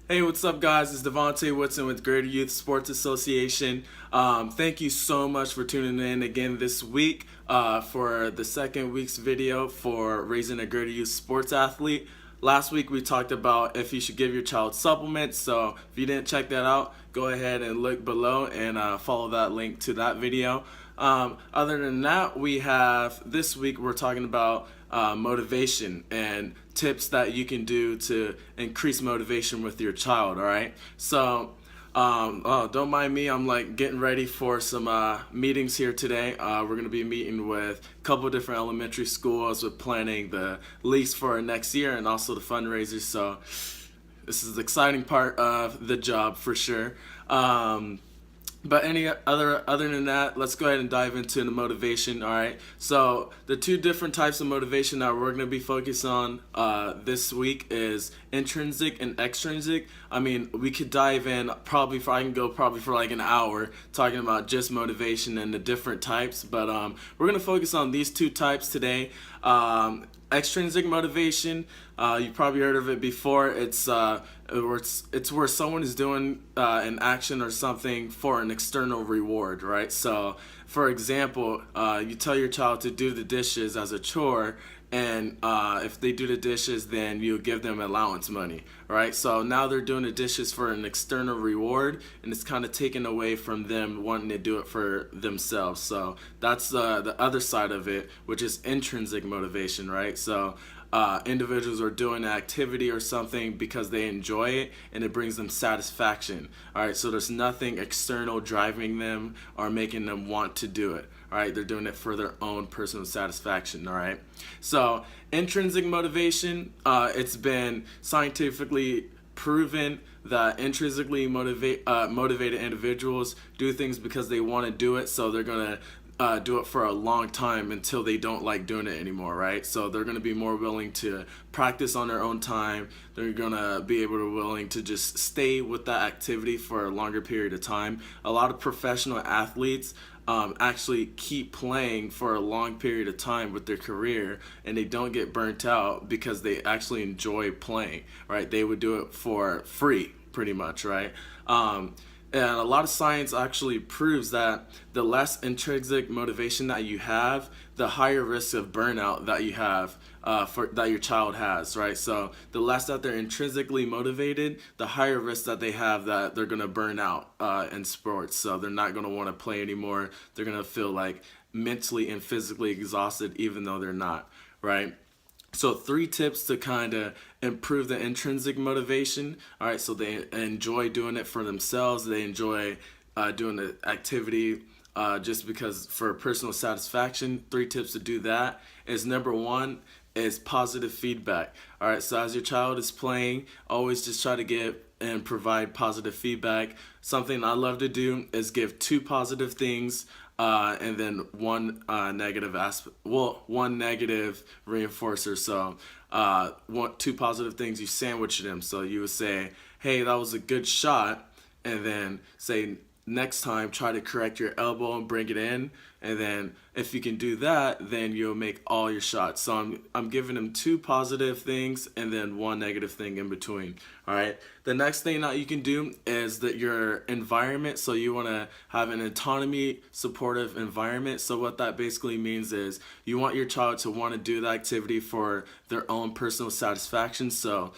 Hey, what's up, guys? It's Devontae Woodson with Greater Youth Sports Association. Thank you so much for tuning in again this week for the second week's video for raising a Greater Youth sports athlete. Last week we talked about if you should give your child supplements. So if you didn't check that out, go ahead and look below and follow that link to that video. Other than that, we have this week we're talking about motivation and tips that you can do to increase motivation with your child. All right, so oh, don't mind me. I'm like getting ready for some meetings here today. We're gonna be meeting with a couple different elementary schools with planning the lease for our next year and also the fundraisers. So this is the exciting part of the job for sure. But other than that, let's go ahead and dive into the motivation. All right. So the two different types of motivation that we're going to be focused on this week is intrinsic and extrinsic. I mean, we could dive in I can go probably for like an hour talking about just motivation and the different types. But we're going to focus on these two types today. Extrinsic motivation, you probably heard of it before. It's where someone is doing an action or something for an external reward, right? So, for example, you tell your child to do the dishes as a chore, and if they do the dishes, then you give them allowance money, right? So now they're doing the dishes for an external reward, and it's kind of taken away from them wanting to do it for themselves. So that's the other side of it, which is intrinsic motivation, right? So individuals are doing an activity or something because they enjoy it and it brings them satisfaction. All right, so there's nothing external driving them or making them want to do it. All right, they're doing it for their own personal satisfaction. All right, so intrinsic motivation, it's been scientifically proven that intrinsically motivated individuals do things because they want to do it, so they're gonna do it for a long time until they don't like doing it anymore, right? So they're going to be more willing to practice on their own time. They're going to be willing to just stay with that activity for a longer period of time. A lot of professional athletes actually keep playing for a long period of time with their career, and they don't get burnt out because they actually enjoy playing, right? They would do it for free, pretty much, right? And a lot of science actually proves that the less intrinsic motivation that you have, the higher risk of burnout that you have that your child has, right? So the less that they're intrinsically motivated, the higher risk that they have that they're gonna burn out in sports. So they're not gonna want to play anymore. They're gonna feel like mentally and physically exhausted, even though they're not, right? So 3 tips to kind of improve the intrinsic motivation. All right, so they enjoy doing it for themselves. They enjoy doing the activity just because for personal satisfaction. 3 tips to do that is number one is positive feedback. All right, so as your child is playing, always just try to get and provide positive feedback. Something I love to do is give 2 positive things and then one negative aspect. Well, one negative reinforcer. So, 2 positive things, you sandwich them. So you would say, "Hey, that was a good shot," and then say, "Next time, try to correct your elbow and bring it in." And then if you can do that, then you'll make all your shots. So I'm giving them 2 positive things and then 1 negative thing in between. All right. The next thing that you can do is that your environment. So you want to have an autonomy supportive environment. So what that basically means is you want your child to want to do the activity for their own personal satisfaction. So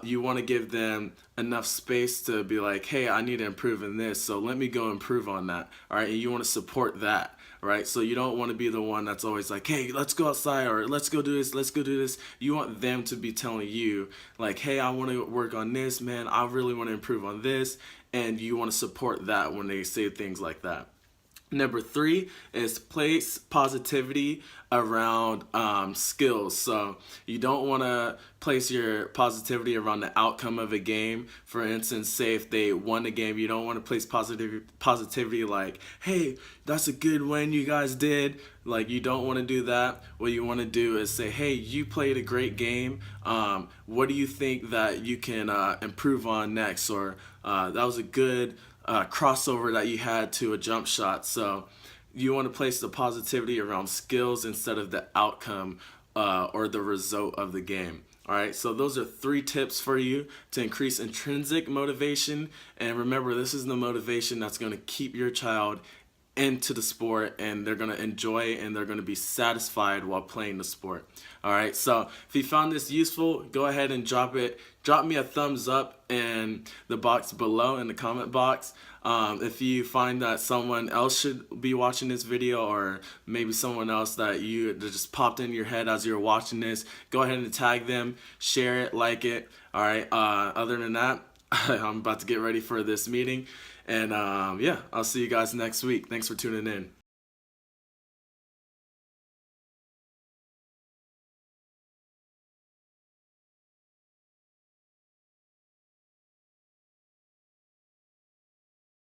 you want to give them enough space to be like, "Hey, I need to improve in this, so let me go improve on that." All right, and you want to support that, right? So you don't want to be the one that's always like, "Hey, let's go outside," or "Let's go do this, let's go do this." You want them to be telling you like, "Hey, I want to work on this, man. I really want to improve on this," and you want to support that when they say things like that. Number 3 is place positivity around skills. So you don't want to place your positivity around the outcome of a game. For instance, say if they won the game, you don't want to place positivity like, "Hey, that's a good win you guys did." Like, you don't want to do that. What you want to do is say, "Hey, you played a great game. What do you think that you can improve on next?" Or that was a good crossover that you had to a jump shot. So you want to place the positivity around skills instead of the outcome or the result of the game. All right, so those are 3 tips for you to increase intrinsic motivation. And remember, this is the motivation that's going to keep your child into the sport, and they're going to enjoy and they're going to be satisfied while playing the sport. All right, so if you found this useful, go ahead and drop me a thumbs up in the box below, in the comment box. If you find that someone else should be watching this video, or maybe someone else that just popped in your head as you're watching this, go ahead and tag them, share it, like it. All right, other than that, I'm about to get ready for this meeting. And yeah, I'll see you guys next week. Thanks for tuning in.